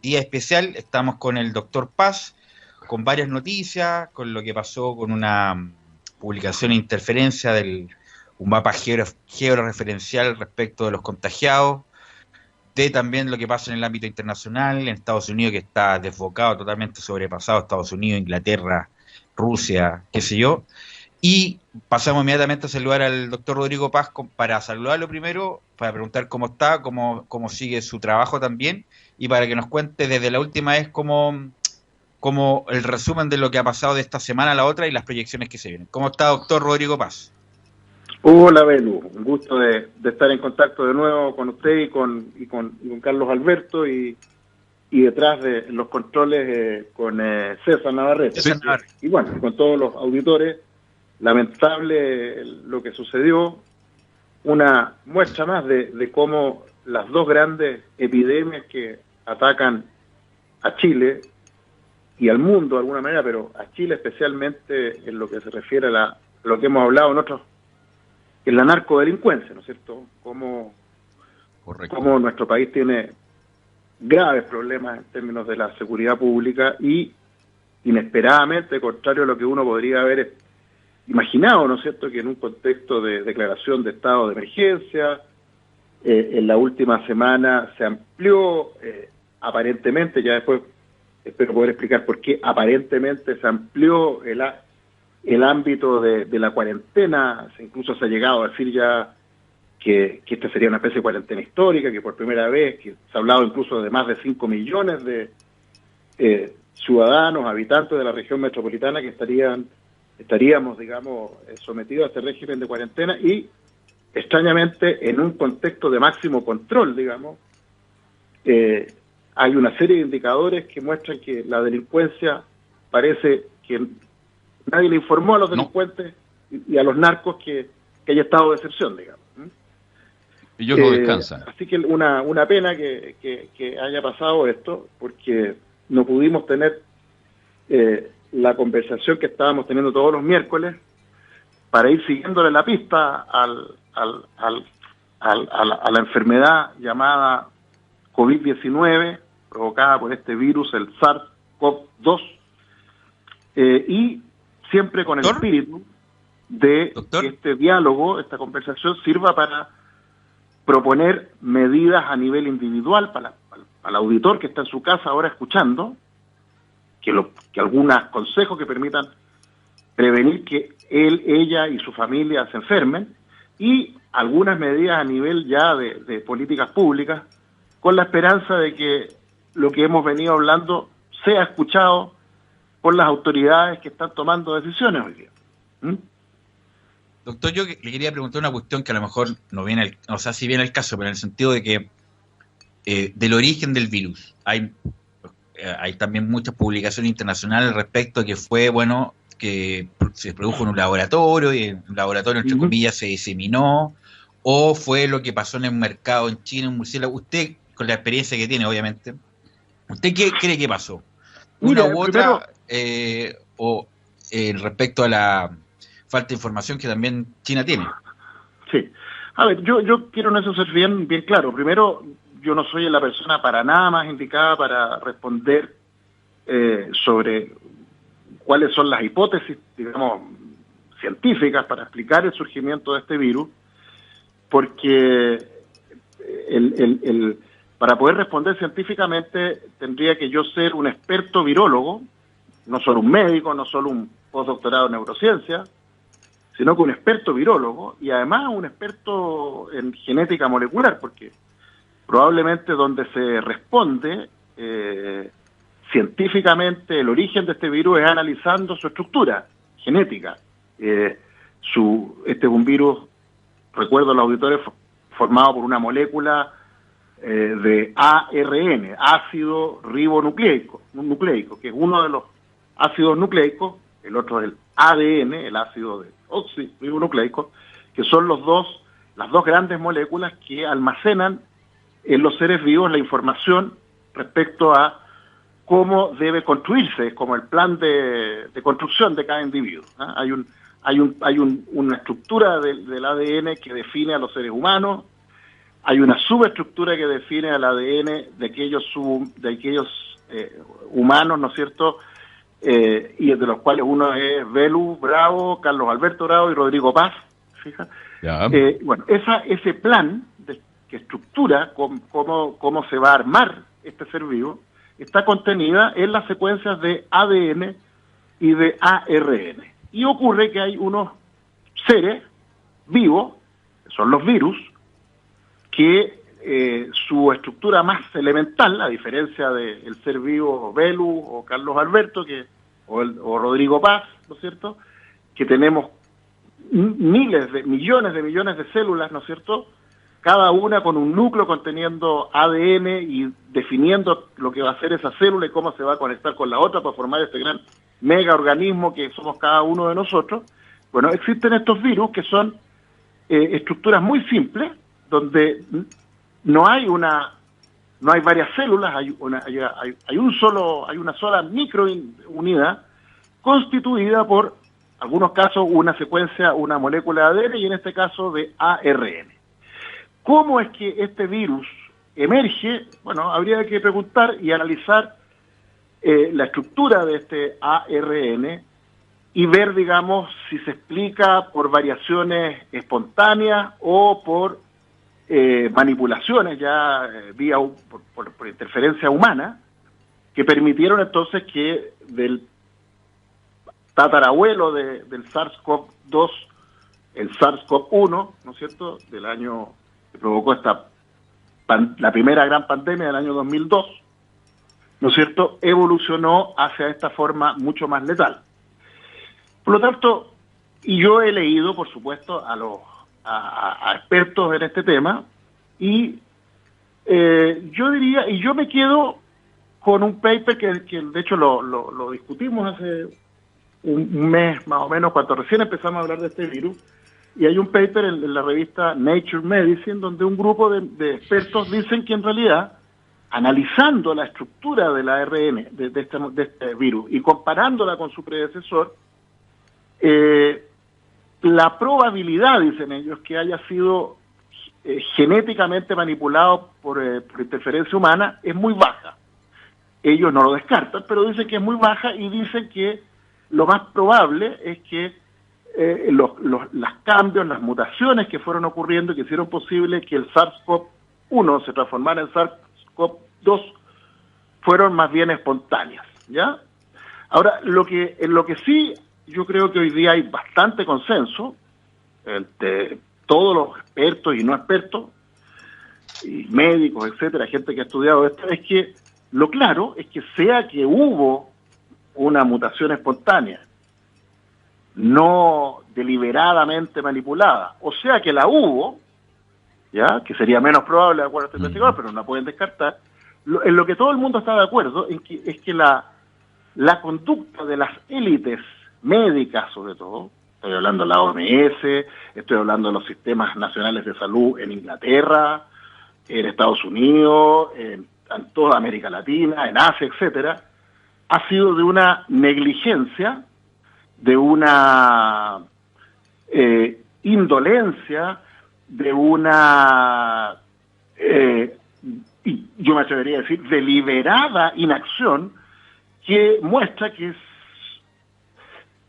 día especial. Estamos con el doctor Paz, con varias noticias, con lo que pasó con una publicación e interferencia de un mapa georreferencial respecto de los contagiados, de también lo que pasa en el ámbito internacional, en Estados Unidos, que está desbocado, totalmente sobrepasado, Estados Unidos, Inglaterra, Rusia, qué sé yo. Y pasamos inmediatamente a saludar al doctor Rodrigo Paz para saludarlo primero, para preguntar cómo está, cómo sigue su trabajo también, y para que nos cuente desde la última vez cómo el resumen de lo que ha pasado de esta semana a la otra y las proyecciones que se vienen. ¿Cómo está, doctor Rodrigo Paz? Hola, Belu. Un gusto de estar en contacto de nuevo con usted y con Carlos Alberto y detrás de los controles con César Navarrete. César Navarrete. Y bueno, con todos los auditores, lamentable lo que sucedió, una muestra más de cómo las dos grandes epidemias que atacan a Chile y al mundo de alguna manera, pero a Chile especialmente en lo que se refiere a lo que hemos hablado en la narcodelincuencia, ¿no es cierto? Cómo nuestro país tiene graves problemas en términos de la seguridad pública y inesperadamente, contrario a lo que uno podría haber imaginado, ¿no es cierto?, que en un contexto de declaración de estado de emergencia, en la última semana se amplió, aparentemente, ya después espero poder explicar por qué aparentemente se amplió el ámbito de la cuarentena, incluso se ha llegado a decir ya que esta sería una especie de cuarentena histórica, que por primera vez, que se ha hablado incluso de más de 5 millones de ciudadanos, habitantes de la región metropolitana que estaríamos, digamos, sometidos a este régimen de cuarentena y, extrañamente, en un contexto de máximo control, digamos, hay una serie de indicadores que muestran que la delincuencia parece que nadie le informó a los delincuentes y a los narcos que haya estado de excepción, digamos. Y ellos no descansan. Así que una pena que haya pasado esto, porque no pudimos tener la conversación que estábamos teniendo todos los miércoles para ir siguiéndole la pista a la enfermedad llamada COVID-19, provocada por este virus, el SARS-CoV-2, y siempre con el espíritu de que este diálogo, esta conversación, sirva para proponer medidas a nivel individual para al auditor que está en su casa ahora escuchando, que algunos consejos que permitan prevenir que él, ella y su familia se enfermen, y algunas medidas a nivel ya de políticas públicas, con la esperanza de que lo que hemos venido hablando sea escuchado por las autoridades que están tomando decisiones hoy día. Doctor, yo le quería preguntar una cuestión que a lo mejor no viene, sí viene el caso, pero en el sentido de que del origen del virus. Hay también muchas publicaciones internacionales respecto a que fue, que se produjo en un laboratorio y en un laboratorio, entre comillas, se diseminó, o fue lo que pasó en el mercado en China, en murciélago. Usted, con la experiencia que tiene, obviamente, ¿usted qué cree que pasó? ¿Una u otra? Respecto a la falta de información que también China tiene. Sí. A ver, yo quiero en eso ser bien claro. Primero, yo no soy la persona para nada más indicada para responder sobre cuáles son las hipótesis, digamos, científicas para explicar el surgimiento de este virus, porque para poder responder científicamente tendría que yo ser un experto virólogo, no solo un médico, no solo un postdoctorado en neurociencia, sino que un experto virólogo y además un experto en genética molecular, porque probablemente donde se responde científicamente el origen de este virus es analizando su estructura genética. Este es un virus, recuerdo a los auditores, formado por una molécula de ARN, ácido ribonucleico, que es uno de los ácidos nucleicos, el otro es el ADN, el ácido desoxirribonucleico, que son las dos grandes moléculas que almacenan en los seres vivos la información respecto a cómo debe construirse, como el plan de construcción de cada individuo. Hay una estructura del ADN que define a los seres humanos, hay una subestructura que define al ADN de aquellos humanos, ¿no es cierto?, y de los cuales uno es Belu Bravo, Carlos Alberto Bravo y Rodrigo Paz, fija. Bueno, ese plan que estructura cómo se va a armar este ser vivo está contenida en las secuencias de ADN y de ARN. Y ocurre que hay unos seres vivos, que son los virus, que su estructura más elemental, a diferencia del ser vivo Belu o Carlos Alberto o Rodrigo Paz, ¿no es cierto?, que tenemos millones de células, ¿no es cierto?, cada una con un núcleo conteniendo ADN y definiendo lo que va a hacer esa célula y cómo se va a conectar con la otra para formar este gran mega organismo que somos cada uno de nosotros. Bueno, existen estos virus que son estructuras muy simples, donde no hay varias células, hay una sola microunidad constituida por, en algunos casos, una secuencia, una molécula de ADN y en este caso de ARN. ¿Cómo es que este virus emerge? Bueno, habría que preguntar y analizar la estructura de este ARN y ver, digamos, si se explica por variaciones espontáneas o por manipulaciones ya por interferencia humana, que permitieron entonces que del tatarabuelo del SARS-CoV-2, el SARS-CoV-1, ¿no es cierto?, del año que provocó la primera gran pandemia del año 2002, ¿no es cierto?, evolucionó hacia esta forma mucho más letal. Por lo tanto, y yo he leído, por supuesto, a expertos en este tema, y yo diría, y yo me quedo con un paper que de hecho lo discutimos hace un mes más o menos, cuando recién empezamos a hablar de este virus, y hay un paper en la revista Nature Medicine donde un grupo de expertos dicen que en realidad, analizando la estructura del ARN de este virus y comparándola con su predecesor, la probabilidad, dicen ellos, que haya sido genéticamente manipulado por interferencia humana es muy baja. Ellos no lo descartan, pero dicen que es muy baja y dicen que lo más probable es que los cambios, las mutaciones que fueron ocurriendo y que hicieron posible que el SARS-CoV-1 se transformara en SARS-CoV-2 fueron más bien espontáneas, ¿ya? Ahora, en lo que sí yo creo que hoy día hay bastante consenso entre todos los expertos y no expertos, y médicos, etcétera, gente que ha estudiado esto, es que lo claro es que sea que hubo una mutación espontánea, no deliberadamente manipulada, o sea que la hubo, ya, que sería menos probable de acuerdo a este investigador, pero no la pueden descartar, en lo que todo el mundo está de acuerdo es que la conducta de las élites médicas, sobre todo, estoy hablando de la OMS, estoy hablando de los sistemas nacionales de salud en Inglaterra, en Estados Unidos, en toda América Latina, en Asia, etcétera, ha sido de una negligencia, de una indolencia, de una, y yo me atrevería a decir, deliberada inacción que muestra que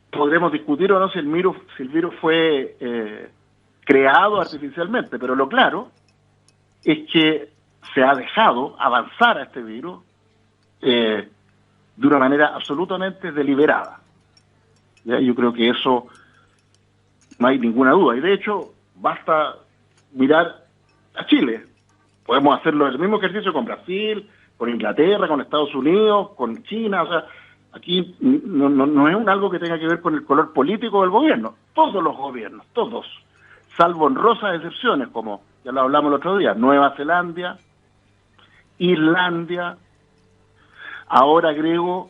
podremos discutir o no si el virus fue creado artificialmente, pero lo claro es que se ha dejado avanzar a este virus de una manera absolutamente deliberada. ¿Ya? Yo creo que eso no hay ninguna duda. Y de hecho, basta mirar a Chile. Podemos hacerlo el mismo ejercicio con Brasil, con Inglaterra, con Estados Unidos, con China. O sea, aquí no es algo que tenga que ver con el color político del gobierno. Todos los gobiernos, todos, salvo honrosas excepciones, como ya lo hablamos el otro día, Nueva Zelanda, Irlanda, ahora agrego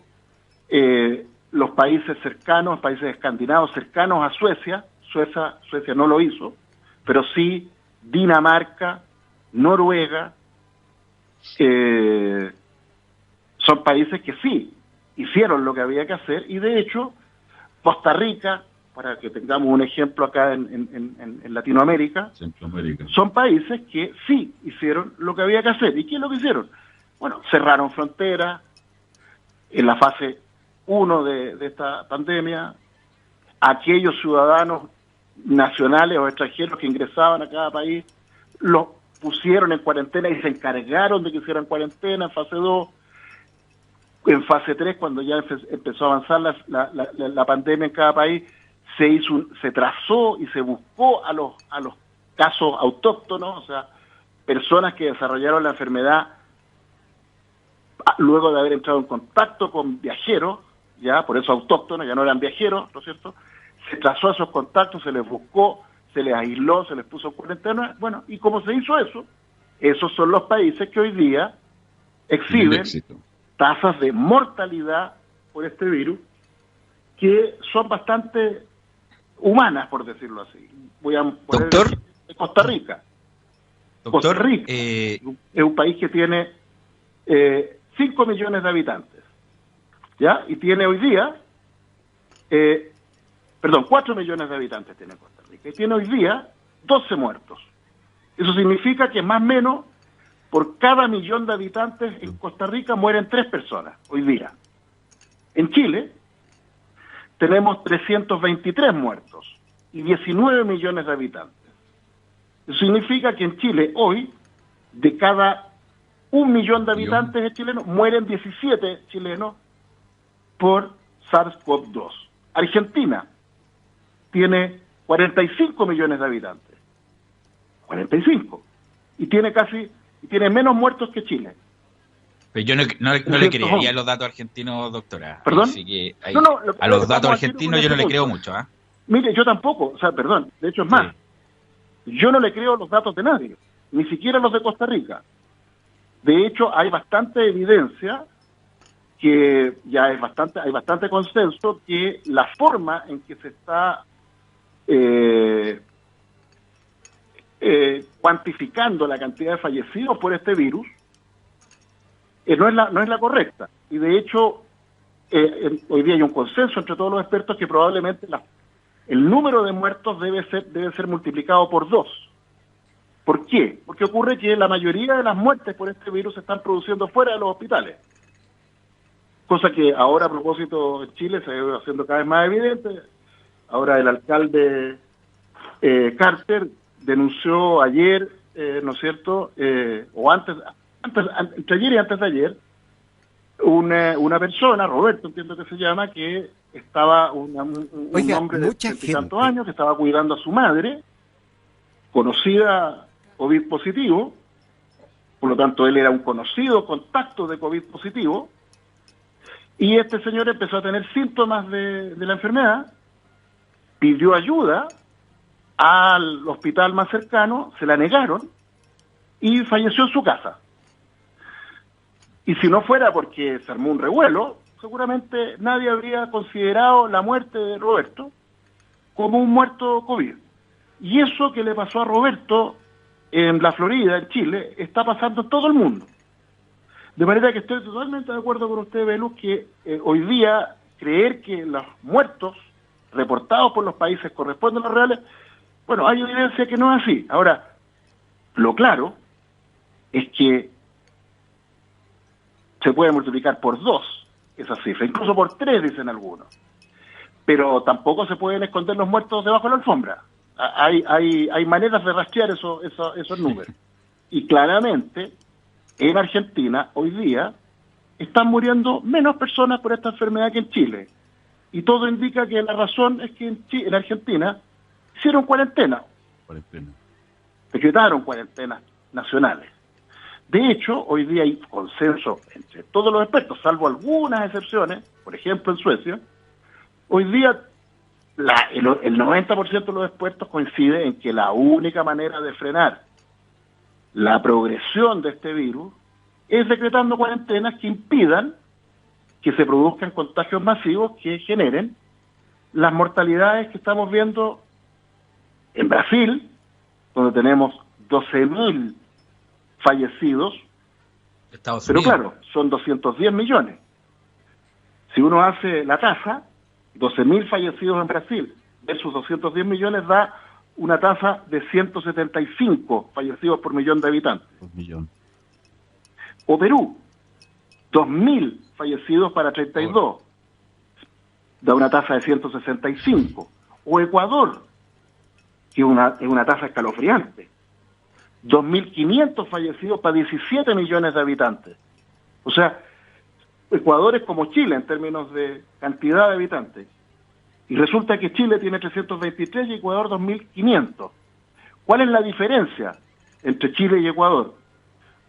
los países cercanos, países escandinavos cercanos a Suecia. Suecia no lo hizo, pero sí Dinamarca, Noruega, son países que sí hicieron lo que había que hacer, y de hecho Costa Rica, para que tengamos un ejemplo acá en Latinoamérica, Centroamérica, son países que sí hicieron lo que había que hacer. ¿Y qué es lo que hicieron? Bueno, cerraron fronteras en la fase 1 de esta pandemia. Aquellos ciudadanos nacionales o extranjeros que ingresaban a cada país los pusieron en cuarentena y se encargaron de que hicieran cuarentena en fase 2. En fase 3, cuando ya empezó a avanzar la pandemia en cada país, se trazó y se buscó a los casos autóctonos, o sea, personas que desarrollaron la enfermedad luego de haber entrado en contacto con viajeros, ya por eso autóctonos, ya no eran viajeros, ¿no es cierto? Se trazó a esos contactos, se les buscó, se les aisló, se les puso en cuarentena. Bueno, y como se hizo eso, esos son los países que hoy día exhiben tasas de mortalidad por este virus que son bastante humanas, por decirlo así. Voy a poner Doctor, Costa Rica. Doctor, Costa Rica es un país que tiene 5 millones de habitantes, ¿ya? Y tiene hoy día, 4 millones de habitantes tiene Costa Rica, y tiene hoy día 12 muertos. Eso significa que más o menos por cada 1.000.000 de habitantes en Costa Rica mueren 3 personas hoy día. En Chile tenemos 323 muertos y 19 millones de habitantes. Eso significa que en Chile hoy, de cada 1.000.000 de habitantes chilenos, mueren 17 chilenos por SARS-CoV-2. Argentina tiene 45 millones de habitantes. 45. Y tiene menos muertos que Chile. Pero yo no le creería los datos argentinos, doctora. ¿Perdón? Así que No, a los datos argentinos yo no le creo mucho. Mire, yo tampoco, de hecho es más. Yo no le creo los datos de nadie, ni siquiera los de Costa Rica. De hecho, hay bastante evidencia que hay bastante consenso que la forma en que se está cuantificando la cantidad de fallecidos por este virus no es la correcta. Y de hecho, hoy día hay un consenso entre todos los expertos que probablemente el número de muertos debe ser multiplicado por 2. ¿Por qué? Porque ocurre que la mayoría de las muertes por este virus se están produciendo fuera de los hospitales. Cosa que ahora, a propósito, en Chile se va haciendo cada vez más evidente. Ahora el alcalde Carter denunció ayer, ¿no es cierto?, o entre ayer y antes de ayer, una persona, Roberto entiendo que se llama, que estaba un hombre de 30 y tantos años que estaba cuidando a su madre, conocida COVID positivo, por lo tanto él era un conocido contacto de COVID positivo, y este señor empezó a tener síntomas de la enfermedad, pidió ayuda al hospital más cercano, se la negaron y falleció en su casa. Y si no fuera porque se armó un revuelo, seguramente nadie habría considerado la muerte de Roberto como un muerto COVID. Y eso que le pasó a Roberto en la Florida, en Chile, está pasando en todo el mundo. De manera que estoy totalmente de acuerdo con usted, Velus, que hoy día creer que los muertos reportados por los países corresponden a los reales, bueno, hay evidencia que no es así. Ahora, lo claro es que se puede multiplicar por 2 esa cifra, incluso por 3 dicen algunos. Pero tampoco se pueden esconder los muertos debajo de la alfombra. Hay maneras de rastrear esos números. Y claramente, en Argentina, hoy día, están muriendo menos personas por esta enfermedad que en Chile. Y todo indica que la razón es que en Argentina hicieron cuarentena. Decretaron cuarentenas nacionales. De hecho, hoy día hay consenso entre todos los expertos, salvo algunas excepciones, por ejemplo en Suecia. Hoy día el 90% de los expertos coincide en que la única manera de frenar la progresión de este virus es decretando cuarentenas que impidan que se produzcan contagios masivos que generen las mortalidades que estamos viendo en Brasil, donde tenemos 12.000 fallecidos, pero claro, son 210 millones. Si uno hace la tasa, 12.000 fallecidos en Brasil versus 210 millones da una tasa de 175 fallecidos por millón de habitantes. O Perú, 2.000 fallecidos para 32, da una tasa de 165. O Ecuador, que es una tasa escalofriante, 2.500 fallecidos para 17 millones de habitantes. O sea, Ecuador es como Chile en términos de cantidad de habitantes. Y resulta que Chile tiene 323 y Ecuador 2.500. ¿Cuál es la diferencia entre Chile y Ecuador?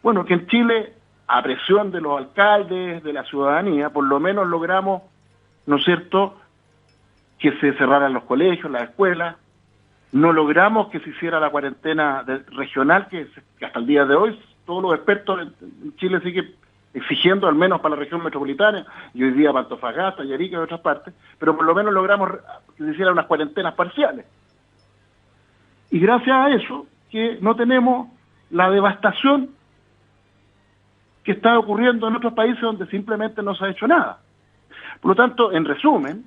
Bueno, que en Chile, a presión de los alcaldes, de la ciudadanía, por lo menos logramos, ¿no es cierto?, que se cerraran los colegios, las escuelas. No logramos que se hiciera la cuarentena regional, que hasta el día de hoy todos los expertos en Chile siguen exigiendo, al menos para la región metropolitana, y hoy día para Antofagasta, Arica y otras partes, pero por lo menos logramos que se hicieran unas cuarentenas parciales. Y gracias a eso, que no tenemos la devastación que está ocurriendo en otros países donde simplemente no se ha hecho nada. Por lo tanto, en resumen,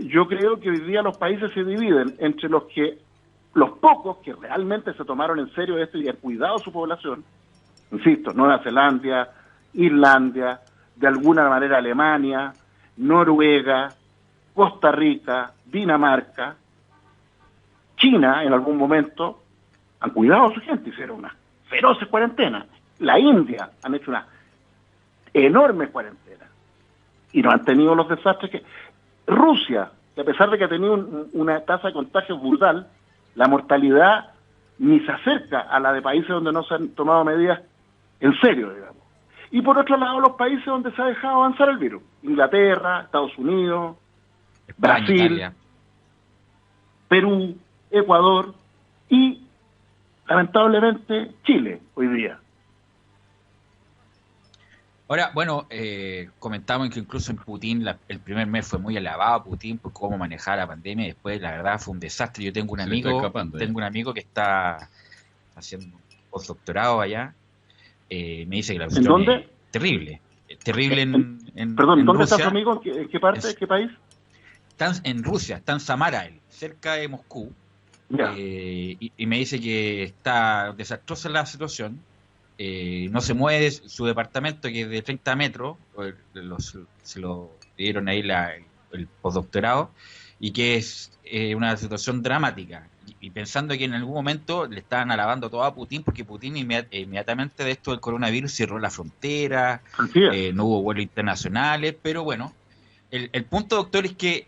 yo creo que hoy día los países se dividen entre los pocos que realmente se tomaron en serio esto y han cuidado su población, insisto, Nueva Zelanda, Irlanda, de alguna manera Alemania, Noruega, Costa Rica, Dinamarca, China en algún momento, han cuidado a su gente, hicieron una feroces cuarentenas. La India han hecho una enorme cuarentena y no han tenido los desastres que... Rusia, que a pesar de que ha tenido una tasa de contagio brutal, la mortalidad ni se acerca a la de países donde no se han tomado medidas en serio, digamos. Y por otro lado, los países donde se ha dejado avanzar el virus. Inglaterra, Estados Unidos, España, Brasil, Italia, Perú, Ecuador y, lamentablemente, Chile hoy día. Ahora, bueno, comentamos que incluso en Putin el primer mes fue muy alabado a Putin por cómo manejar la pandemia y después la verdad fue un desastre. Yo tengo un amigo que está haciendo postdoctorado allá, me dice que la situación es terrible, terrible Perdón, en ¿dónde Rusia. está su amigo? ¿En qué parte? ¿En qué país? Está en Rusia, está en Samara, cerca de Moscú, y me dice que está desastrosa la situación. No se mueve su departamento, que es de 30 metros, se lo dieron ahí el postdoctorado, y que es una situación dramática. Y pensando que en algún momento le estaban alabando todo a Putin, porque Putin inmediatamente de esto del coronavirus cerró la frontera, no hubo vuelos internacionales, pero bueno, el punto, doctor, es que,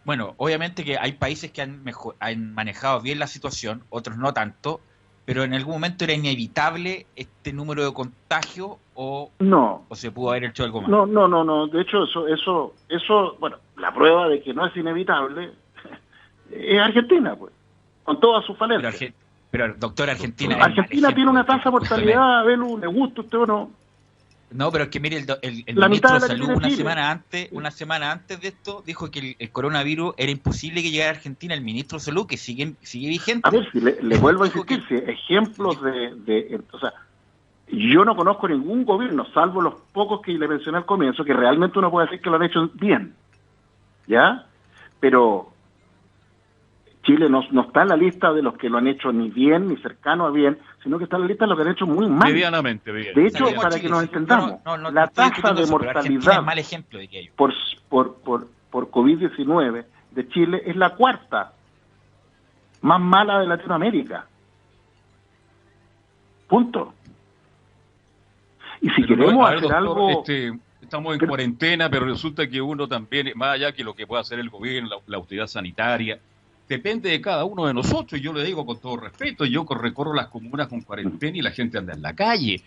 bueno, obviamente que hay países que han manejado bien la situación, otros no tanto, pero en algún momento era inevitable este número de contagio o se pudo haber hecho algo más. No. De hecho, eso, bueno, la prueba de que no es inevitable es Argentina, pues, con todas sus falencias. Pero doctor, Argentina tiene una tasa de mortalidad, Belu, le gusta usted o no. No, pero es que mire, el La ministro mitad de de Salud una semana antes de esto dijo que el coronavirus era imposible que llegara a Argentina. El ministro de Salud, que sigue vigente. A ver, si le vuelvo a insistir, si ejemplos o sea, yo no conozco ningún gobierno, salvo los pocos que le mencioné al comienzo, que realmente uno puede decir que lo han hecho bien, ¿ya? Pero Chile no está en la lista de los que lo han hecho ni bien, ni cercano a bien, sino que está en la lista de los que han hecho muy mal. Medianamente bien. De hecho, para que nos entendamos, la tasa de mortalidad mal ejemplo de aquello. por COVID-19 de Chile es la cuarta más mala de Latinoamérica. Punto. Y si queremos hacer algo... Estamos en cuarentena, pero resulta que uno también, más allá que lo que pueda hacer el gobierno, la autoridad sanitaria, depende de cada uno de nosotros. Yo le digo con todo respeto, yo recorro las comunas con cuarentena y la gente anda en la calle.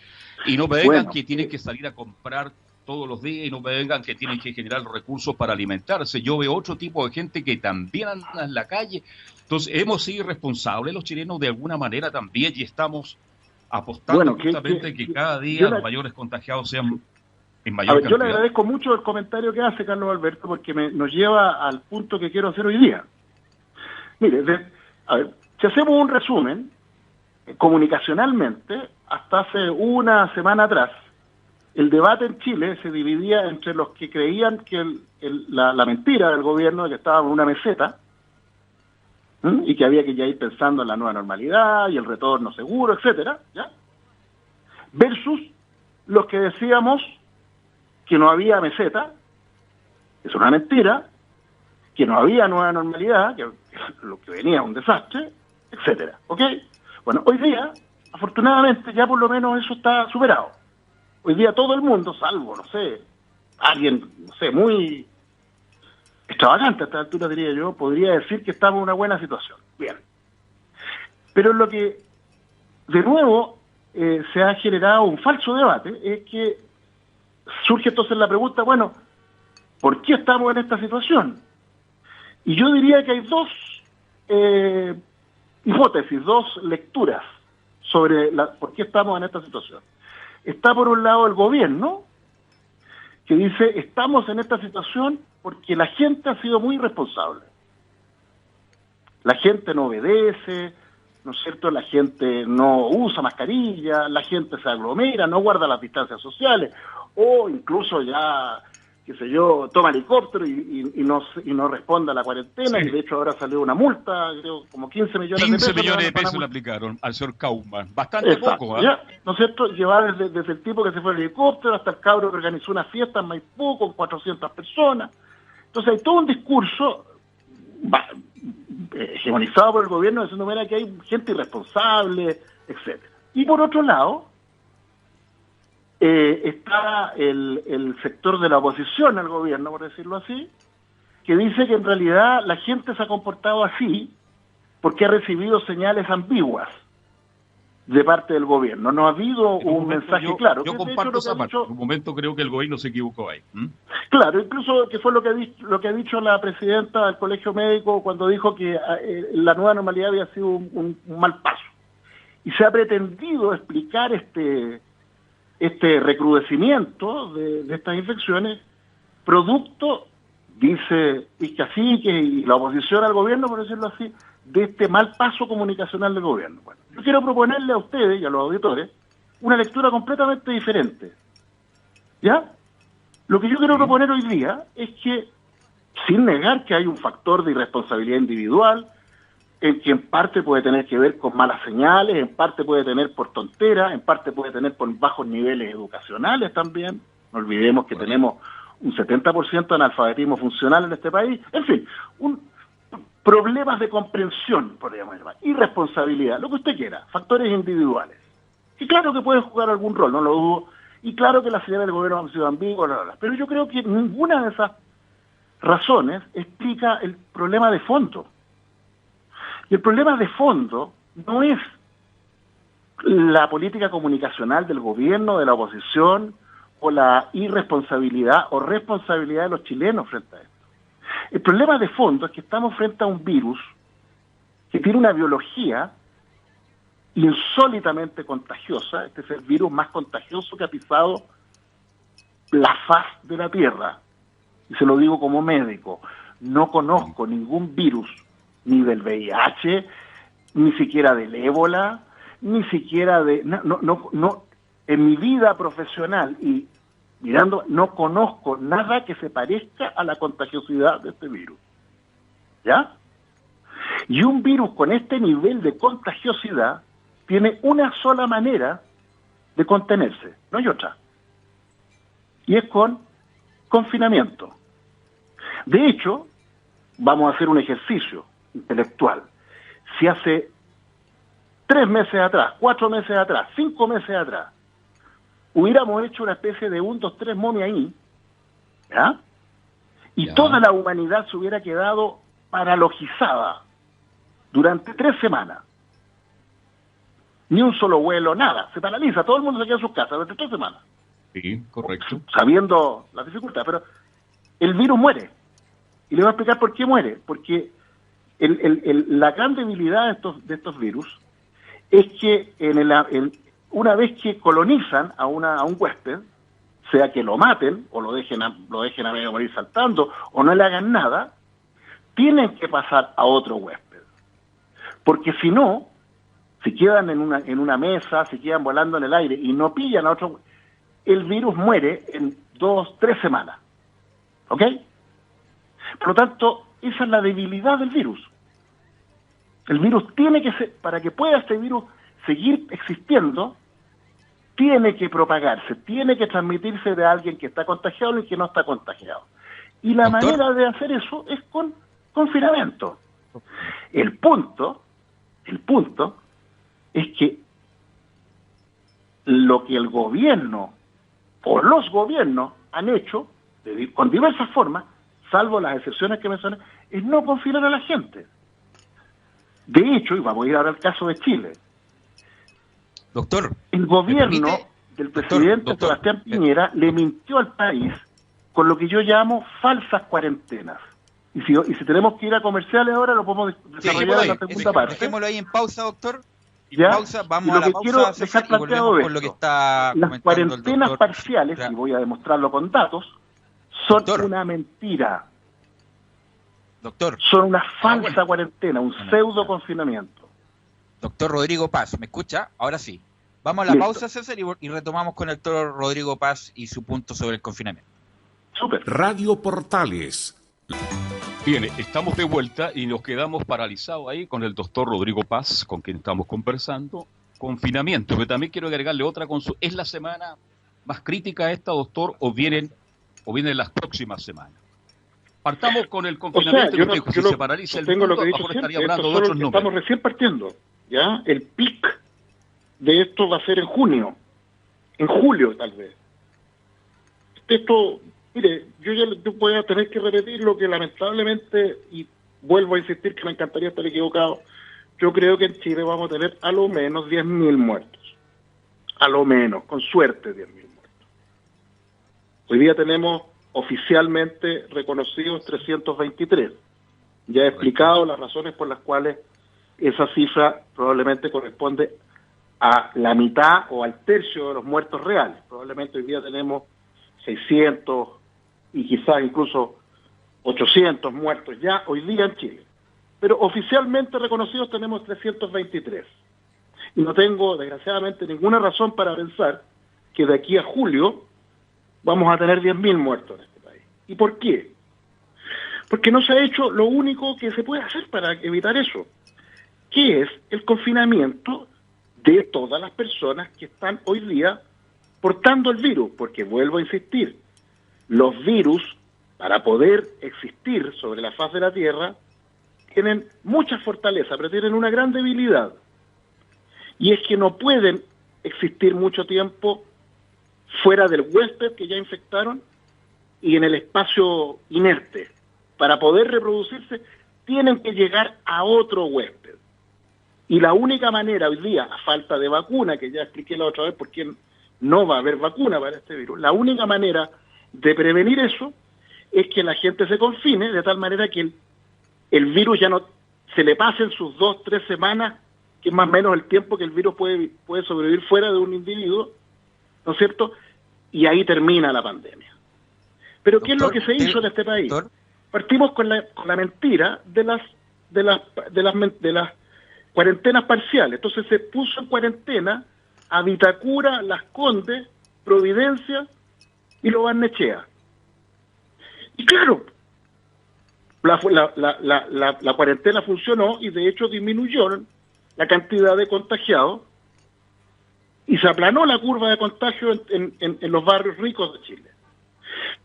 Y no me digan que tienen que salir a comprar todos los días y no me digan que tienen que generar recursos para alimentarse. Yo veo otro tipo de gente que también anda en la calle. Entonces, hemos sido responsables los chilenos de alguna manera también y estamos apostando justamente que cada día los mayores contagiados sean en mayor cantidad. Yo le agradezco mucho el comentario que hace Carlos Alberto porque nos lleva al punto que quiero hacer hoy día. Mire, si hacemos un resumen, comunicacionalmente, hasta hace una semana atrás, el debate en Chile se dividía entre los que creían que la mentira del gobierno de que estábamos en una meseta, ¿m? Y que había que ya ir pensando en la nueva normalidad y el retorno seguro, etcétera, ¿ya? Versus los que decíamos que no había meseta, es una mentira, que no había nueva normalidad, que lo que venía un desastre, etcétera, ¿ok? Bueno, hoy día, afortunadamente, ya por lo menos eso está superado. Hoy día todo el mundo, salvo, no sé, alguien, no sé, muy extravagante a esta altura, diría yo, podría decir que estamos en una buena situación. Bien. Pero lo que, de nuevo, se ha generado un falso debate, es que surge entonces la pregunta, bueno, ¿por qué estamos en esta situación? Y yo diría que hay dos hipótesis, dos lecturas sobre por qué estamos en esta situación. Está por un lado el gobierno, que dice, estamos en esta situación porque la gente ha sido muy irresponsable. La gente no obedece, ¿no es cierto? La gente no usa mascarilla, la gente se aglomera, no guarda las distancias sociales, o incluso ya, qué sé yo, toma helicóptero y no responde a la cuarentena, sí. Y de hecho ahora salió una multa, creo, como 15 millones de pesos. 15 millones de pesos le aplicaron al señor Kaumann, bastante exacto, poco, ¿eh? Ya, ¿no es cierto? Llevar desde el tipo que se fue al helicóptero hasta el cabro que organizó una fiesta en Maipú con 400 personas. Entonces hay todo un discurso hegemonizado por el gobierno diciendo que hay gente irresponsable, etcétera. Y por otro lado, está el sector de la oposición al gobierno, por decirlo así, que dice que en realidad la gente se ha comportado así porque ha recibido señales ambiguas de parte del gobierno. No ha habido un mensaje claro. Yo comparto esa parte. En un momento creo que el gobierno se equivocó ahí. Claro, incluso que fue lo que ha dicho la presidenta del Colegio Médico cuando dijo que la nueva normalidad había sido un mal paso. Y se ha pretendido explicar este recrudecimiento de estas infecciones producto, dice Izcacique y la oposición al gobierno, por decirlo así, de este mal paso comunicacional del gobierno. Bueno, yo quiero proponerle a ustedes y a los auditores una lectura completamente diferente. ¿Ya? Lo que yo quiero proponer hoy día es que, sin negar que hay un factor de irresponsabilidad individual, en que en parte puede tener que ver con malas señales, en parte puede tener por tonteras, en parte puede tener por bajos niveles educacionales también. No olvidemos que tenemos un 70% de analfabetismo funcional en este país. En fin, problemas de comprensión, podríamos llamar, irresponsabilidad, lo que usted quiera, factores individuales. Y claro que pueden jugar algún rol, no lo dudo, y claro que las señales del gobierno han sido ambiguas, pero yo creo que ninguna de esas razones explica el problema de fondo. Y el problema de fondo no es la política comunicacional del gobierno, de la oposición, o la irresponsabilidad o responsabilidad de los chilenos frente a esto. El problema de fondo es que estamos frente a un virus que tiene una biología insólitamente contagiosa. Este es el virus más contagioso que ha pisado la faz de la Tierra. Y se lo digo como médico. No conozco ningún virus, ni del VIH, ni siquiera del ébola, ni siquiera de... No, en mi vida profesional y mirando, no conozco nada que se parezca a la contagiosidad de este virus. ¿Ya? Y un virus con este nivel de contagiosidad tiene una sola manera de contenerse, no hay otra. Y es con confinamiento. De hecho, vamos a hacer un ejercicio intelectual. Si hace 3 meses atrás, 4 meses atrás, 5 meses atrás, hubiéramos hecho una especie de 1, 2, 3 momia ahí, ¿ya? Y toda la humanidad se hubiera quedado paralogizada durante 3 semanas. Ni un solo vuelo, nada. Se paraliza, todo el mundo se queda en sus casas durante 3 semanas. Sí, correcto. Sabiendo las dificultades, pero el virus muere. Y le voy a explicar por qué muere. Porque la gran debilidad de estos virus es que una vez que colonizan a un huésped, sea que lo maten o lo dejen a medio morir saltando o no le hagan nada, tienen que pasar a otro huésped. Porque si no, si quedan en una mesa, si quedan volando en el aire y no pillan a otro, el virus muere en 2-3 semanas. ¿Ok? Por lo tanto, esa es la debilidad del virus. El virus tiene que ser, para que pueda este virus seguir existiendo, tiene que propagarse, tiene que transmitirse de alguien que está contagiado y que no está contagiado. Y la manera de hacer eso es con confinamiento. El punto es que lo que el gobierno o los gobiernos han hecho, con diversas formas, salvo las excepciones que mencioné, es no confinar a la gente. De hecho, y vamos a ir ahora al caso de Chile, doctor, el gobierno del presidente Sebastián Piñera le mintió al país con lo que yo llamo falsas cuarentenas. Y si tenemos que ir a comerciales ahora, lo podemos desarrollar en la segunda parte. Dejémoslo ahí en pausa, doctor. ¿Ya? Pausa, vamos a la pausa, César, y volvemos con lo que está las cuarentenas parciales, y voy a demostrarlo con datos, son una mentira. Doctor. Son una falsa cuarentena, un pseudo confinamiento. Doctor Rodrigo Paz, ¿me escucha? Ahora sí. Vamos a la pausa, César, y retomamos con el doctor Rodrigo Paz y su punto sobre el confinamiento. Súper. Radio Portales. Bien, estamos de vuelta y nos quedamos paralizados ahí con el doctor Rodrigo Paz, con quien estamos conversando. Confinamiento, pero también quiero agregarle otra consulta. ¿Es la semana más crítica esta, doctor, o vienen las próximas semanas? Partamos con el confinamiento. Si se paraliza el mundo, lo que he dicho siempre, estamos recién partiendo. ¿Ya? El pic de esto va a ser en junio, en julio tal vez. Esto, mire, yo voy a tener que repetir lo que lamentablemente, y vuelvo a insistir que me encantaría estar equivocado, yo creo que en Chile vamos a tener a lo menos 10.000 muertos. A lo menos, con suerte 10.000 muertos. Hoy día tenemos oficialmente reconocidos 323. Ya he explicado las razones por las cuales esa cifra probablemente corresponde a la mitad o al tercio de los muertos reales. Probablemente hoy día tenemos 600 y quizás incluso 800 muertos ya hoy día en Chile. Pero oficialmente reconocidos tenemos 323. Y no tengo, desgraciadamente, ninguna razón para pensar que de aquí a julio vamos a tener 10.000 muertos en este país. ¿Y por qué? Porque no se ha hecho lo único que se puede hacer para evitar eso, que es el confinamiento de todas las personas que están hoy día portando el virus, porque vuelvo a insistir, los virus, para poder existir sobre la faz de la Tierra, tienen mucha fortaleza, pero tienen una gran debilidad, y es que no pueden existir mucho tiempo fuera del huésped que ya infectaron y en el espacio inerte. Para poder reproducirse, tienen que llegar a otro huésped. Y la única manera hoy día, a falta de vacuna, que ya expliqué la otra vez por qué no va a haber vacuna para este virus, la única manera de prevenir eso es que la gente se confine de tal manera que el virus ya no se le pasen sus 2-3 semanas, que es más o menos el tiempo que el virus puede sobrevivir fuera de un individuo, ¿no es cierto? Y ahí termina la pandemia. Pero ¿qué es lo que se hizo en este país? Partimos con la mentira de las cuarentenas parciales. Entonces se puso en cuarentena a Vitacura, Las Condes, Providencia y Lo Barnechea. Y claro, la cuarentena funcionó y de hecho disminuyó la cantidad de contagiados y se aplanó la curva de contagio en los barrios ricos de Chile.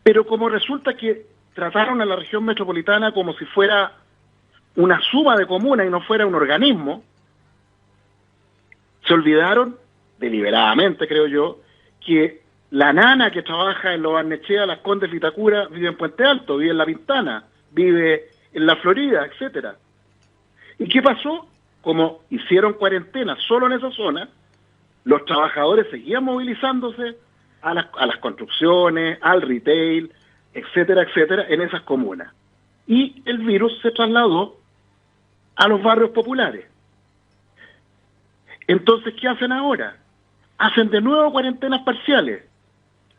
Pero como resulta que trataron a la región metropolitana como si fuera una suma de comunas y no fuera un organismo, se olvidaron, deliberadamente creo yo, que la nana que trabaja en Lo Barnechea, Las Condes, Vitacura, vive en Puente Alto, vive en La Pintana, vive en La Florida, etcétera. ¿Y qué pasó? Como hicieron cuarentena solo en esa zona, los trabajadores seguían movilizándose a las construcciones, al retail, etcétera, etcétera, en esas comunas. Y el virus se trasladó a los barrios populares. Entonces, ¿qué hacen ahora? Hacen de nuevo cuarentenas parciales,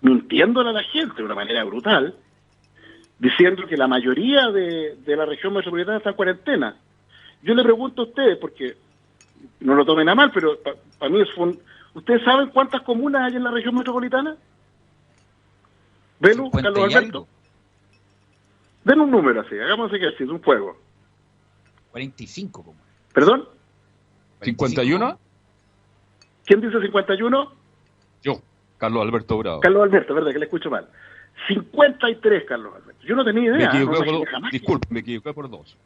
mintiéndole a la gente de una manera brutal, diciendo que la mayoría de la región metropolitana está en cuarentena. Yo le pregunto a ustedes, porque no lo tomen a mal, pero para mí ¿ustedes saben cuántas comunas hay en la región metropolitana? Velu, Carlos Alberto. Den un número así, hagamos ejercicio, un juego. 45, como. ¿Perdón? 51. ¿Quién dice 51? Yo, Carlos Alberto Bravo. Carlos Alberto, verdad que le escucho mal. 53, Carlos Alberto. Yo no tenía idea. Disculpe, me equivoqué por 2.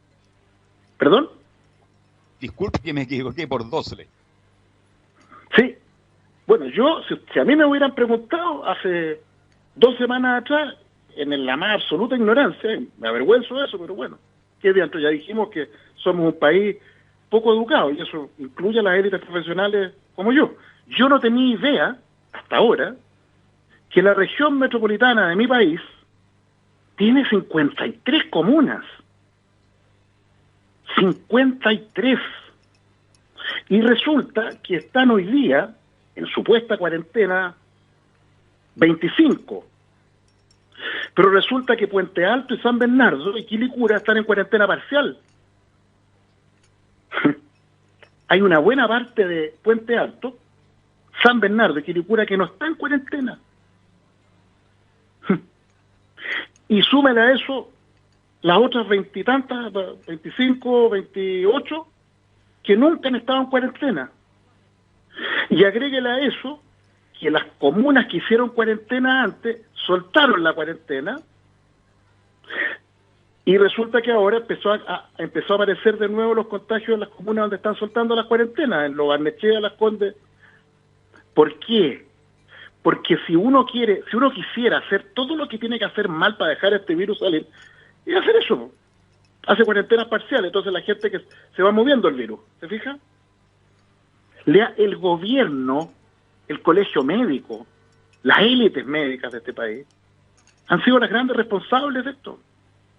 ¿Perdón? Disculpe que me equivoqué por 2. Sí. Bueno, yo, si a mí me hubieran preguntado hace 2 semanas atrás, en la más absoluta ignorancia, me avergüenzo de eso, pero bueno, qué diantre, ya dijimos que somos un país poco educado, y eso incluye a las élites profesionales como yo. Yo no tenía idea, hasta ahora, que la región metropolitana de mi país tiene 53 comunas. 53. Y resulta que están hoy día, en supuesta cuarentena, 25. Pero resulta que Puente Alto y San Bernardo y Quilicura están en cuarentena parcial. Hay una buena parte de Puente Alto, San Bernardo y Quilicura que no está en cuarentena. Y súmele a eso las otras 20 y tantas, 25, 28, que nunca han estado en cuarentena. Y agréguele a eso que las comunas que hicieron cuarentena antes soltaron la cuarentena y resulta que ahora empezó a aparecer de nuevo los contagios en las comunas donde están soltando las cuarentenas, en Lo Barnechea, Las Condes. ¿Por qué? Porque si uno quisiera hacer todo lo que tiene que hacer mal para dejar este virus salir, y hacer eso, hace cuarentenas parciales, entonces la gente que se va moviendo el virus, ¿se fija? El gobierno, el colegio médico, las élites médicas de este país, han sido las grandes responsables de esto.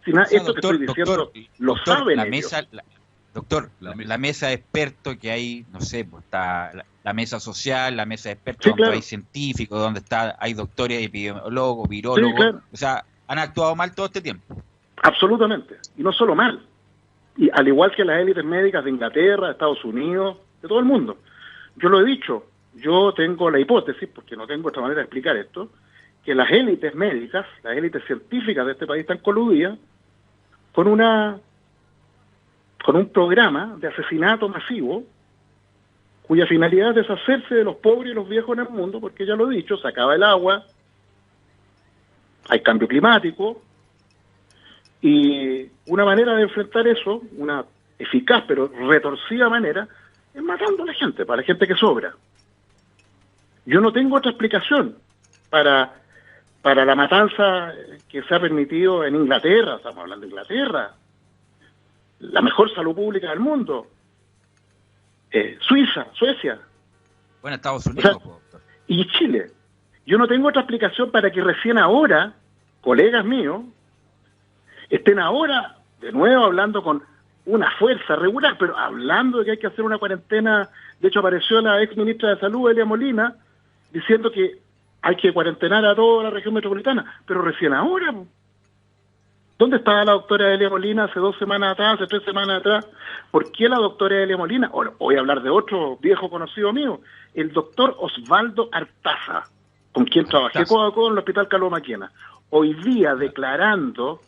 Si nada, esto que estoy diciendo lo saben la ellos. mesa, la mesa de expertos que hay, no sé, pues está la mesa social, la mesa de expertos Sí, donde claro. hay científicos, donde hay doctores, epidemiólogos, virólogos, Sí, claro. o sea, han actuado mal todo este tiempo. Absolutamente. Y no solo mal. Y al igual que las élites médicas de Inglaterra, de Estados Unidos, de todo el mundo. Yo lo he dicho, yo tengo la hipótesis, porque no tengo otra manera de explicar esto, que las élites médicas, las élites científicas de este país están coludidas con un programa de asesinato masivo cuya finalidad es deshacerse de los pobres y los viejos en el mundo, porque ya lo he dicho, se acaba el agua, hay cambio climático, y una manera de enfrentar eso, una eficaz pero retorcida manera, es matando a la gente, para la gente que sobra. Yo no tengo otra explicación para la matanza que se ha permitido en Inglaterra, estamos hablando de Inglaterra, la mejor salud pública del mundo, Suiza, Suecia. Bueno, Estados Unidos, O sea, y Chile. Yo no tengo otra explicación para que recién ahora, colegas míos, estén ahora de nuevo hablando con una fuerza regular, pero hablando de que hay que hacer una cuarentena. De hecho, apareció la ex ministra de Salud, Elia Molina, diciendo que hay que cuarentenar a toda la región metropolitana, pero recién ahora. ¿Dónde estaba la doctora Elia Molina hace 2 semanas atrás, hace 3 semanas atrás? ¿Por qué la doctora Elia Molina? Voy a hablar de otro viejo conocido mío, el doctor Osvaldo Artaza, con quien trabajé codo a codo en el Hospital Carlos Maquena. Hoy día declarando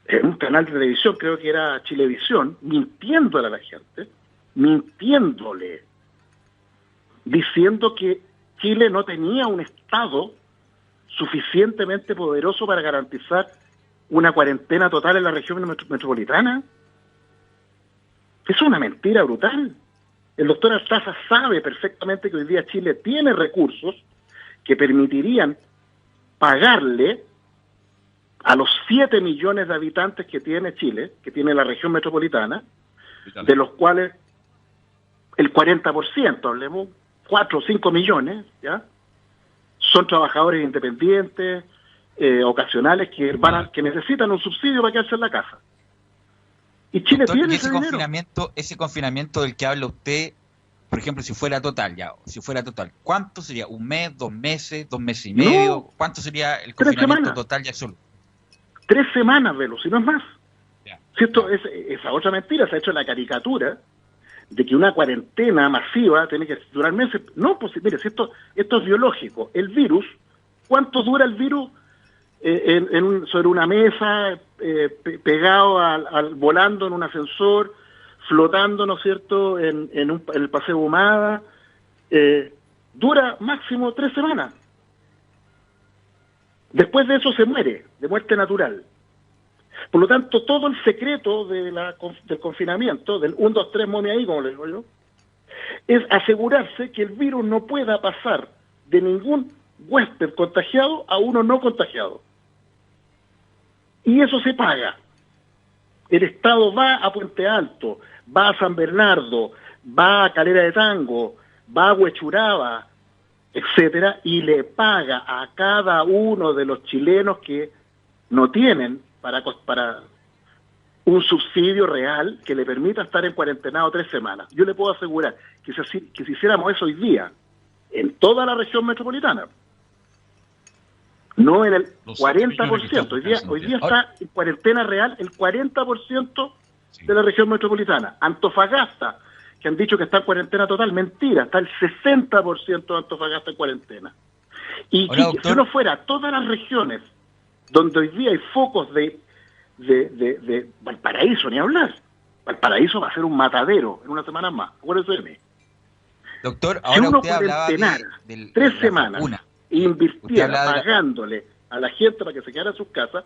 en un canal de televisión, creo que era Chilevisión, mintiéndole a la gente, mintiéndole, diciendo que Chile no tenía un Estado suficientemente poderoso para garantizar una cuarentena total en la región metropolitana. Es una mentira brutal. El doctor Artaza sabe perfectamente que hoy día Chile tiene recursos que permitirían pagarle a los 7 millones de habitantes que tiene Chile, que tiene la región metropolitana, de los cuales el 40%, hablemos, 4 o 5 millones, ¿ya?, son trabajadores independientes, ocasionales, que necesitan un subsidio para quedarse en la casa. Y Chile Doctor, tiene y ese dinero. ese confinamiento del que habla usted, por ejemplo, si fuera total, ¿cuánto sería? ¿1 mes, 2 meses, 2 meses y medio? No. ¿Cuánto sería el 3 confinamiento semanas. total y absoluto? 3 semanas, Velo, si no es más. Ya. Si esto es esa otra mentira, se ha hecho la caricatura de que una cuarentena masiva tiene que durar meses. No, pues mire, si esto es biológico. El virus ¿Cuánto dura el virus sobre una mesa, pegado volando en un ascensor, flotando, ¿no es cierto?, en el Paseo Humada? Dura máximo 3 semanas. Después de eso se muere, de muerte natural. Por lo tanto, todo el secreto del confinamiento, del 1, 2, 3, momia ahí, como le digo yo, es asegurarse que el virus no pueda pasar de ningún huésped contagiado a uno no contagiado. Y eso se paga. El Estado va a Puente Alto, va a San Bernardo, va a Calera de Tango, va a Huechuraba, etcétera, y le paga a cada uno de los chilenos que no tienen para un subsidio real que le permita estar en cuarentena 3 semanas. Yo le puedo asegurar que si hiciéramos eso hoy día, en toda la región metropolitana, no en el 40%, hoy día está en cuarentena real el 40% de la región metropolitana. Antofagasta, que han dicho que está en cuarentena total, mentira, está el 60% de Antofagasta en cuarentena. Y si uno fuera a todas las regiones donde hoy día hay focos de Valparaíso, ni hablar. Valparaíso va a ser un matadero en 1 semana más, acuérdense de mí. Doctor, si ahora uno usted hablaba de 3 semanas e invirtiera pagándole a la gente para que se quedara en sus casas,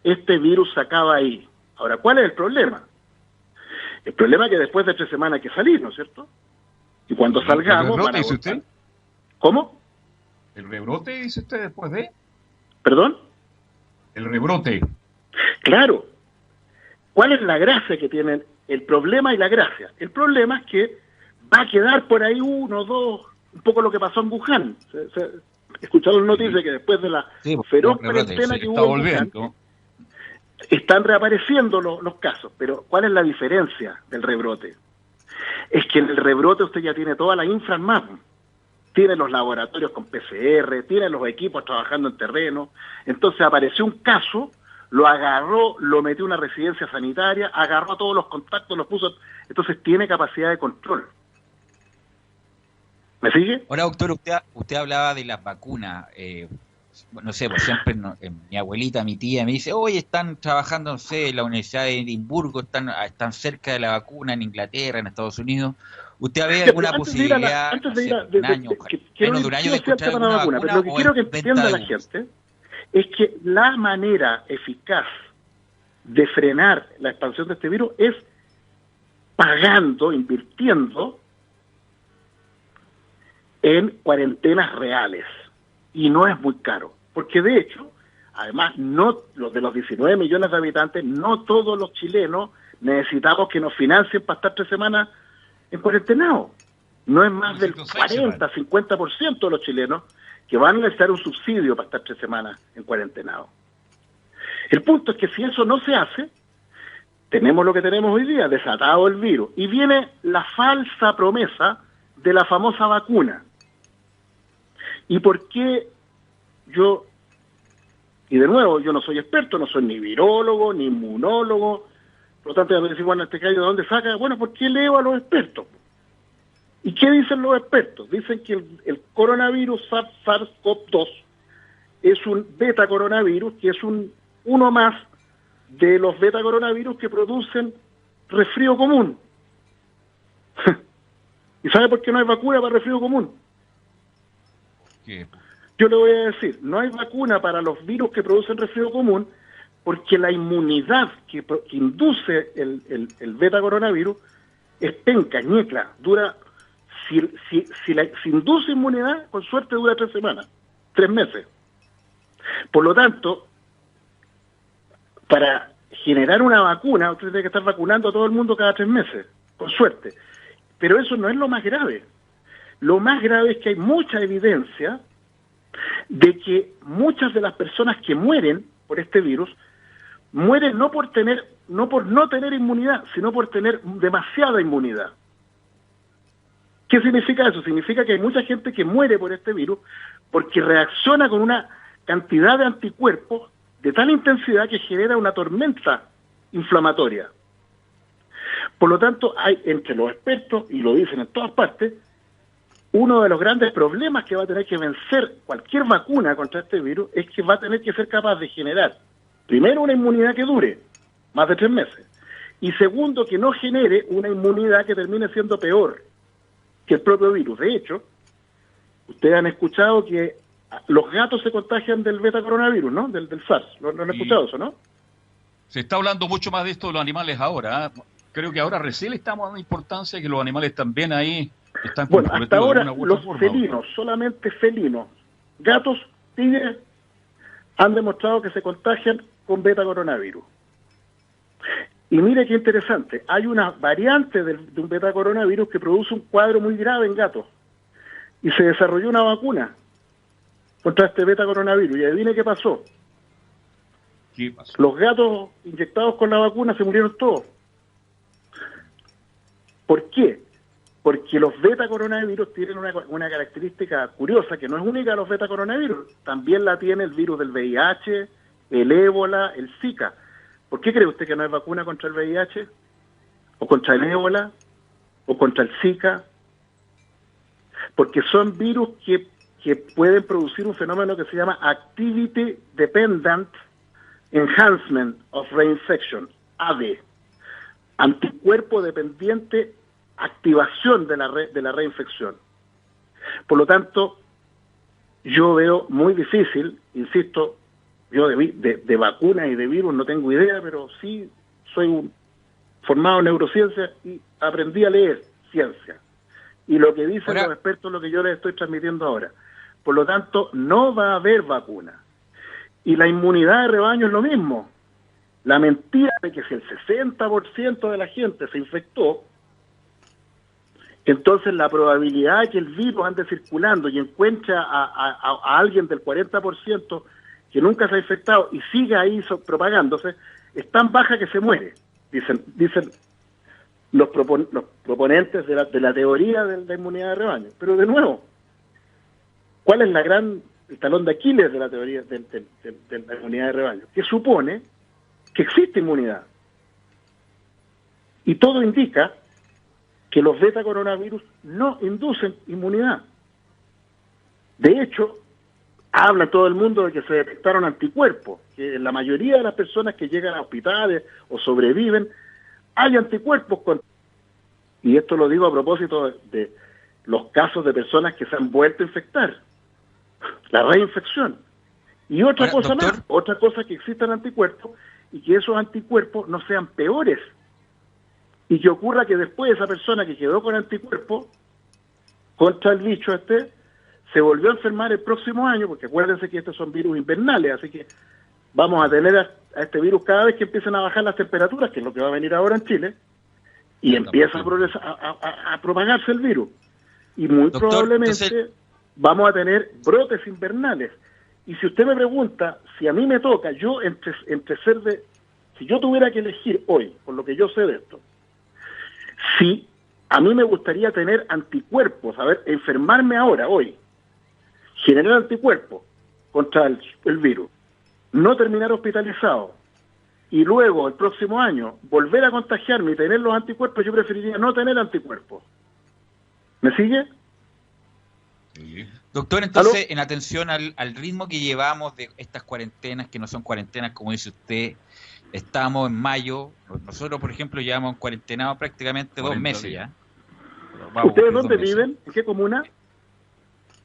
este virus se acaba ahí. Ahora, ¿cuál es el problema? El problema es que después de 3 semanas hay que salir, ¿no es cierto? Y cuando salgamos... ¿El rebrote dice usted? ¿Cómo? ¿El rebrote dice usted después de...? ¿Perdón? El rebrote. Claro. ¿Cuál es la gracia que tienen? El problema y la gracia. El problema es que va a quedar por ahí 1, 2, un poco lo que pasó en Wuhan. Escucharon noticias que después de la feroz cuarentena que hubo en Wuhan, están reapareciendo los casos. Pero ¿cuál es la diferencia del rebrote? Es que en el rebrote usted ya tiene toda la infra en mano. Tiene los laboratorios con PCR, tiene los equipos trabajando en terreno. Entonces apareció un caso, lo agarró, lo metió en una residencia sanitaria, agarró a todos los contactos, los puso... Entonces tiene capacidad de control. ¿Me sigue? Ahora, doctor, usted hablaba de las vacunas. No sé, por siempre mi abuelita, mi tía me dice, oye, están trabajando, no sé, en la Universidad de Edimburgo, están cerca de la vacuna en Inglaterra, en Estados Unidos. ¿Usted ve alguna posibilidad, antes de ir a, menos de un año de escuchar alguna vacuna? Pero lo que quiero que entienda la gente es que la manera eficaz de frenar la expansión de este virus es pagando, invirtiendo en cuarentenas reales. Y no es muy caro. Porque de hecho, además, no los de los 19 millones de habitantes, no todos los chilenos necesitamos que nos financien para estar 3 semanas en cuarentenado. No es más del 40, 50% de los chilenos que van a necesitar un subsidio para estar 3 semanas en cuarentenado. El punto es que si eso no se hace, tenemos lo que tenemos hoy día, desatado el virus. Y viene la falsa promesa de la famosa vacuna. ¿Y por qué yo? Y de nuevo, yo no soy experto, no soy ni virólogo, ni inmunólogo. Por lo tanto, me decir, bueno, este gallo, ¿de dónde saca? Bueno, ¿por qué leo a los expertos? ¿Y qué dicen los expertos? Dicen que el coronavirus SARS-CoV-2 es un beta coronavirus, que es uno más de los beta coronavirus que producen resfrío común. ¿Y sabe por qué no hay vacuna para resfrío común? ¿Qué? Yo le voy a decir, no hay vacuna para los virus que producen resfrío común porque la inmunidad que induce el beta coronavirus es penca, ñecla, dura, si induce inmunidad, con suerte dura 3 semanas, 3 meses. Por lo tanto, para generar una vacuna, usted tiene que estar vacunando a todo el mundo cada 3 meses, con suerte. Pero eso no es lo más grave. Lo más grave es que hay mucha evidencia de que muchas de las personas que mueren por este virus mueren no por no tener inmunidad, sino por tener demasiada inmunidad. ¿Qué significa eso? Significa que hay mucha gente que muere por este virus porque reacciona con una cantidad de anticuerpos de tal intensidad que genera una tormenta inflamatoria. Por lo tanto, hay entre los expertos, y lo dicen en todas partes, uno de los grandes problemas que va a tener que vencer cualquier vacuna contra este virus es que va a tener que ser capaz de generar, primero, una inmunidad que dure más de 3 meses, y segundo, que no genere una inmunidad que termine siendo peor que el propio virus. De hecho, ustedes han escuchado que los gatos se contagian del beta coronavirus, ¿no? Del SARS. ¿Lo han escuchado eso, no? Se está hablando mucho más de esto de los animales ahora. ¿Eh? Creo que ahora recién le estamos dando importancia que los animales también ahí están bueno, hasta ahora de los forma, felinos, solamente felinos, gatos, tigres, han demostrado que se contagian con beta coronavirus. Y mire qué interesante, hay una variante de un beta coronavirus que produce un cuadro muy grave en gatos. Y se desarrolló una vacuna contra este beta coronavirus. Y adivine qué pasó. ¿Qué pasó? Los gatos inyectados con la vacuna se murieron todos. ¿Por qué? Porque los beta coronavirus tienen una característica curiosa que no es única a los beta coronavirus. También la tiene el virus del VIH, el ébola, el Zika. ¿Por qué cree usted que no hay vacuna contra el VIH? ¿O contra el ébola? ¿O contra el Zika? Porque son virus que pueden producir un fenómeno que se llama Activity Dependent Enhancement of Reinfection, AD. Anticuerpo dependiente activación de la reinfección. Por lo tanto, yo veo muy difícil, insisto, yo de vacunas y de virus no tengo idea, pero sí soy formado en neurociencia y aprendí a leer ciencia. Y lo que dicen los expertos es lo que yo les estoy transmitiendo ahora. Por lo tanto, no va a haber vacuna. Y la inmunidad de rebaño es lo mismo. La mentira de que si el 60% de la gente se infectó, entonces la probabilidad de que el virus ande circulando y encuentre a alguien del 40% que nunca se ha infectado y siga ahí propagándose, es tan baja que se muere, dicen los proponentes de la teoría de la inmunidad de rebaño. Pero de nuevo, ¿cuál es el talón de Aquiles de la teoría de la inmunidad de rebaño? Que supone que existe inmunidad. Y todo indica que los beta coronavirus no inducen inmunidad. De hecho, habla todo el mundo de que se detectaron anticuerpos, que en la mayoría de las personas que llegan a hospitales o sobreviven, hay anticuerpos y esto lo digo a propósito de los casos de personas que se han vuelto a infectar, la reinfección. Y otra cosa doctor, más, otra cosa que existan anticuerpos y que esos anticuerpos no sean peores. Y que ocurra que después esa persona que quedó con anticuerpos contra el bicho se volvió a enfermar el próximo año, porque acuérdense que estos son virus invernales, así que vamos a tener a este virus cada vez que empiecen a bajar las temperaturas, que es lo que va a venir ahora en Chile, y empieza a propagarse el virus. Y muy probablemente vamos a tener brotes invernales. Y si usted me pregunta, si a mí me toca, yo si yo tuviera que elegir hoy, por lo que yo sé de esto, si a mí me gustaría tener anticuerpos, enfermarme ahora, hoy, generar anticuerpos contra el virus, no terminar hospitalizado, y luego el próximo año volver a contagiarme y tener los anticuerpos, yo preferiría no tener anticuerpos. ¿Me sigue? Sí. Doctor, entonces, en atención al ritmo que llevamos de estas cuarentenas, que no son cuarentenas, como dice usted, estamos en mayo, nosotros, por ejemplo, llevamos cuarentenados prácticamente 2 meses ya. ¿Ustedes dónde viven? ¿En qué comuna?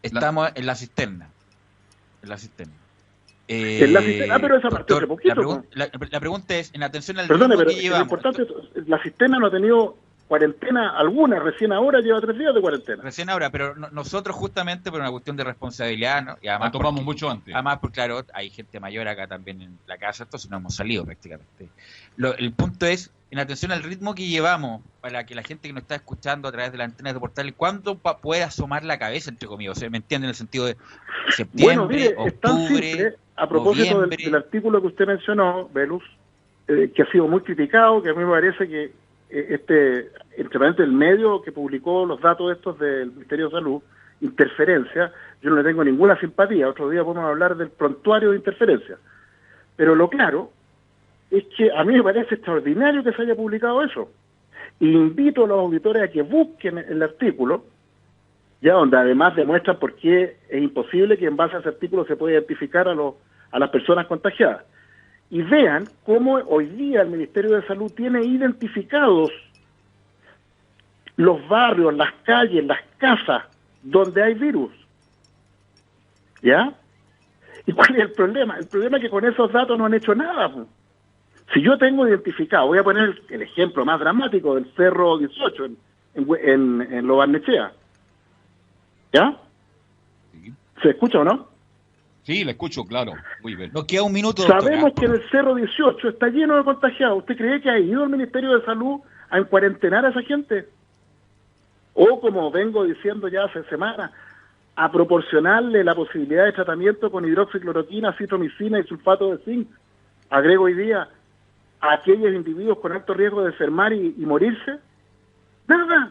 Estamos en la cisterna. En la cisterna. Pero esa partió hace poquito. La pregunta es, en atención al ritmo que llevamos... Lo importante es, la cisterna no ha tenido cuarentena alguna, recién ahora lleva 3 días de cuarentena. Recién ahora, pero nosotros justamente por una cuestión de responsabilidad, ¿no? Y además tomamos mucho antes. Además, porque claro, hay gente mayor acá también en la casa, entonces no hemos salido prácticamente. El punto es, en atención al ritmo que llevamos, para que la gente que nos está escuchando a través de las antenas de Portales, ¿cuándo puede asomar la cabeza, entre comillas? O sea, ¿me entienden en el sentido de septiembre, octubre, a propósito del artículo que usted mencionó, Velus, que ha sido muy criticado, que a mí me parece que entre el medio que publicó los datos estos del Ministerio de Salud, interferencia, yo no le tengo ninguna simpatía. Otro día podemos hablar del prontuario de interferencia. Pero lo claro es que a mí me parece extraordinario que se haya publicado eso. Y invito a los auditores a que busquen el artículo ya donde además demuestran por qué es imposible que en base a ese artículo se pueda identificar a las personas contagiadas. Y vean cómo hoy día el Ministerio de Salud tiene identificados los barrios, las calles, las casas donde hay virus. ¿Ya? ¿Y cuál es el problema? El problema es que con esos datos no han hecho nada. Po. Si yo tengo identificado, voy a poner el ejemplo más dramático del Cerro 18 en Lo Barnechea. ¿Ya? Sí. ¿Se escucha o no? Sí, le escucho, claro. Muy bien. Nos queda un minuto, doctor. Sabemos que en el Cerro 18 está lleno de contagiados. ¿Usted cree que ha ido el Ministerio de Salud a encuarentenar a esa gente? O, como vengo diciendo ya hace semanas, a proporcionarle la posibilidad de tratamiento con hidroxicloroquina, citromicina y sulfato de zinc, agrego hoy día, a aquellos individuos con alto riesgo de enfermar y morirse. Nada.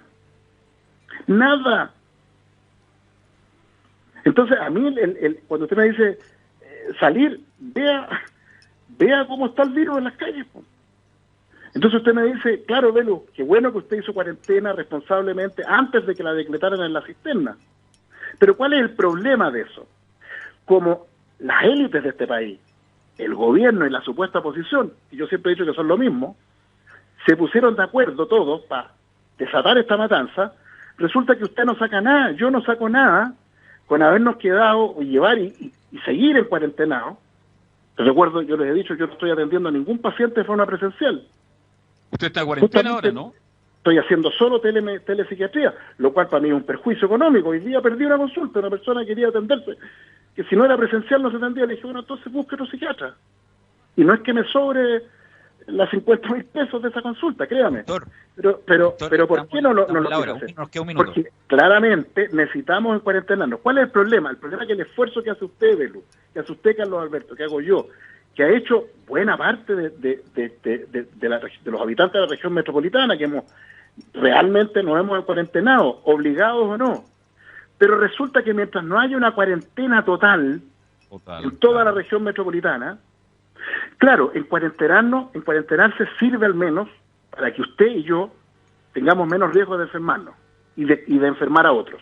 Nada. Entonces, a mí, cuando usted me dice salir, vea cómo está el virus en las calles. Po. Entonces usted me dice, claro, Velu, qué bueno que usted hizo cuarentena responsablemente antes de que la decretaran en la cisterna. Pero ¿cuál es el problema de eso? Como las élites de este país, el gobierno y la supuesta oposición, y yo siempre he dicho que son lo mismo, se pusieron de acuerdo todos para desatar esta matanza, resulta que usted no saca nada, yo no saco nada, con habernos quedado y llevar y seguir en cuarentenado. Recuerdo, yo les he dicho, yo no estoy atendiendo a ningún paciente de forma presencial. Usted está en cuarentena ahora, ¿no? Estoy haciendo solo telepsiquiatría, lo cual para mí es un perjuicio económico. Hoy día perdí una consulta, una persona quería atenderse, que si no era presencial no se atendía. Le dije, bueno, entonces busque otro psiquiatra. Y no es que me sobre las 50.000 pesos de esa consulta, créame. Doctor, pero ¿por qué no lo quiere hacer? Nos queda un minuto. Porque claramente necesitamos en cuarentenarnos. ¿Cuál es el problema? El problema es que el esfuerzo que hace usted, Belu, que hace usted, Carlos Alberto, que hago yo, que ha hecho buena parte de los habitantes de la región metropolitana, que realmente nos hemos cuarentenado, obligados o no. Pero resulta que mientras no haya una cuarentena total en toda la región metropolitana, claro, en cuarentenarse sirve al menos para que usted y yo tengamos menos riesgo de enfermarnos y de enfermar a otros.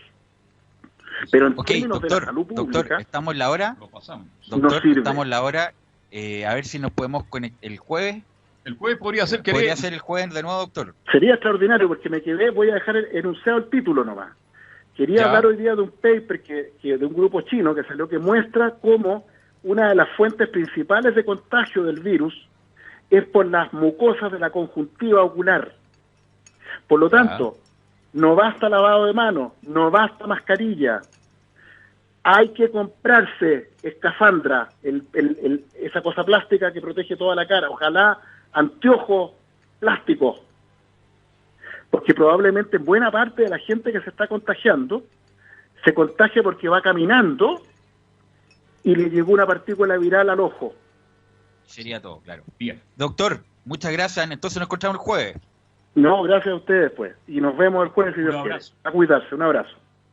Pero en términos de la salud pública, doctor, estamos en la hora. Lo pasamos. No sirve. Estamos en la hora. A ver si nos podemos conectar el jueves. El jueves podría ser que... Podría ser el jueves de nuevo, doctor. Sería extraordinario porque me quedé, voy a dejar enunciado el título nomás. Quería hablar hoy día de un paper que de un grupo chino que salió, que muestra cómo una de las fuentes principales de contagio del virus es por las mucosas de la conjuntiva ocular. Por lo tanto, no basta lavado de manos, no basta mascarilla. Hay que comprarse escafandra, esa cosa plástica que protege toda la cara. Ojalá anteojos plásticos. Porque probablemente buena parte de la gente que se está contagiando se contagia porque va caminando y le llegó una partícula viral al ojo. Sería todo, claro. Bien. Doctor, muchas gracias. Entonces nos encontramos el jueves. No, gracias a ustedes, pues. Y nos vemos el jueves si Dios quiere. A cuidarse. Un abrazo.